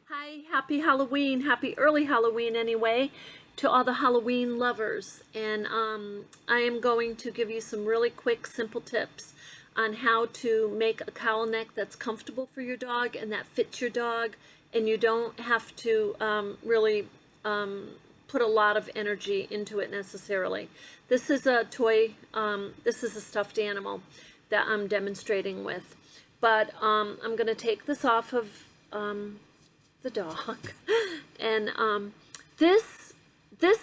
Hi, happy Halloween, happy early Halloween anyway, to all the Halloween lovers. And I am going to give you some really quick, simple tips on how to make a cowl neck that's comfortable for your dog and that fits your dog, and you don't have to really put a lot of energy into it necessarily. This is a toy, this is a stuffed animal that I'm demonstrating with. But I'm going to take this off of the dog. And this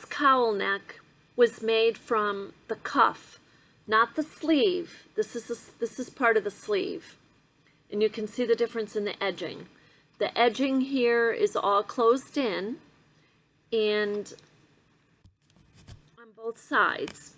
cowl neck was made from the cuff, not the sleeve. This is part of the sleeve, and you can see the difference in the edging. The edging here is all closed in, and on both sides.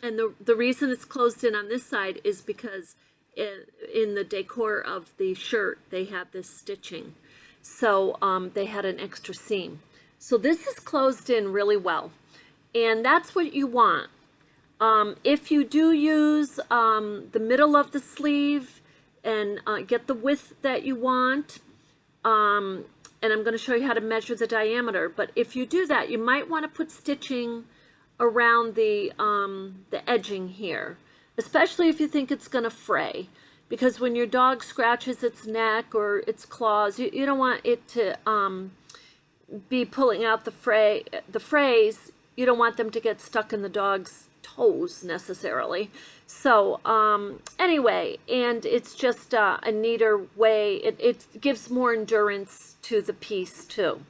And the reason it's closed in on this side is because in the decor of the shirt, they have this stitching. So they had an extra seam. So this is closed in really well. And that's what you want. If you do use the middle of the sleeve and get the width that you want, and I'm going to show you how to measure the diameter, but if you do that, you might want to put stitching around the edging here, especially if you think it's going to fray, because when your dog scratches its neck or its claws, you don't want it to be pulling out the frays. You don't want them to get stuck in the dog's toes necessarily. So anyway, and it's just a neater way. It gives more endurance to the piece too.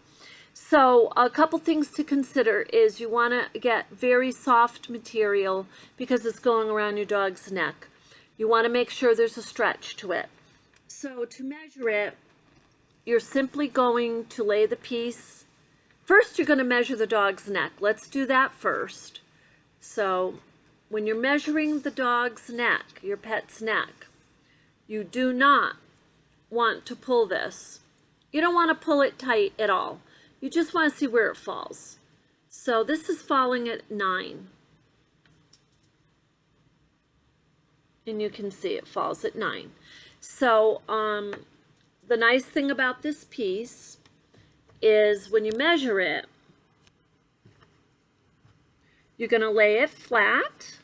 So a couple things to consider is you want to get very soft material because it's going around your dog's neck. You want to make sure there's a stretch to it. So to measure it, you're simply going to lay the piece. First, you're going to measure the dog's neck. Let's do that first. So when you're measuring the dog's neck, your pet's neck, you do not want to pull this. You don't want to pull it tight at all. You just want to see where it falls. So this is falling at 9. And you can see it falls at 9. So the nice thing about this piece is when you measure it, you're going to lay it flat.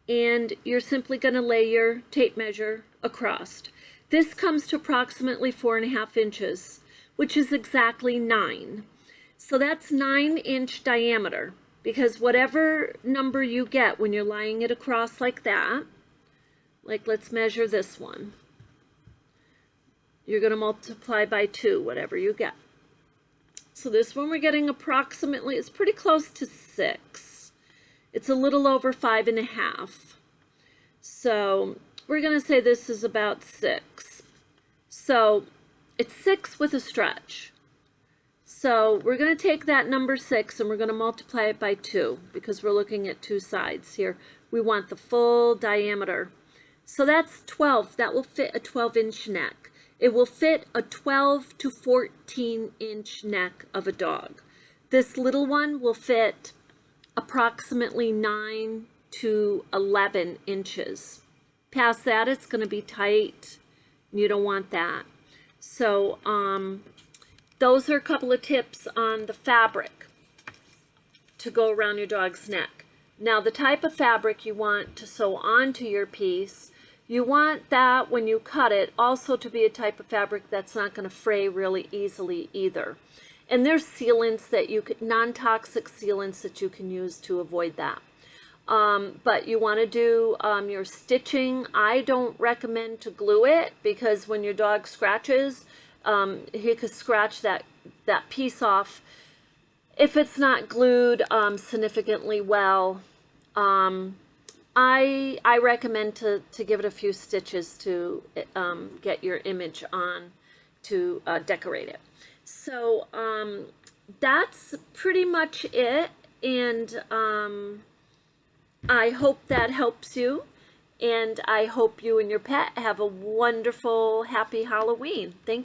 And you're simply going to lay your tape measure across. This comes to approximately 4.5 inches. Which is exactly 9. So that's 9-inch diameter, because whatever number you get when you're laying it across like that, like let's measure this one, you're going to multiply by 2, whatever you get. So this one we're getting approximately, it's pretty close to 6. It's a little over 5.5. So we're going to say this is about 6. So it's 6 with a stretch. So we're going to take that number 6 and we're going to multiply it by 2 because we're looking at 2 sides here. We want the full diameter. So that's 12. That will fit a 12-inch neck. It will fit a 12 to 14-inch neck of a dog. This little one will fit approximately 9 to 11 inches. Past that, it's going to be tight. You don't want that. So those are a couple of tips on the fabric to go around your dog's neck. Now the type of fabric you want to sew onto your piece, you want that when you cut it also to be a type of fabric that's not going to fray really easily either. And there's sealants that you could, non-toxic sealants that you can use to avoid that. But you want to do your stitching. I don't recommend to glue it because when your dog scratches, he could scratch that piece off. If it's not glued significantly well, I recommend to give it a few stitches to get your image on to decorate it. So that's pretty much it, and I hope that helps you, and I hope you and your pet have a wonderful, happy Halloween. Thank you.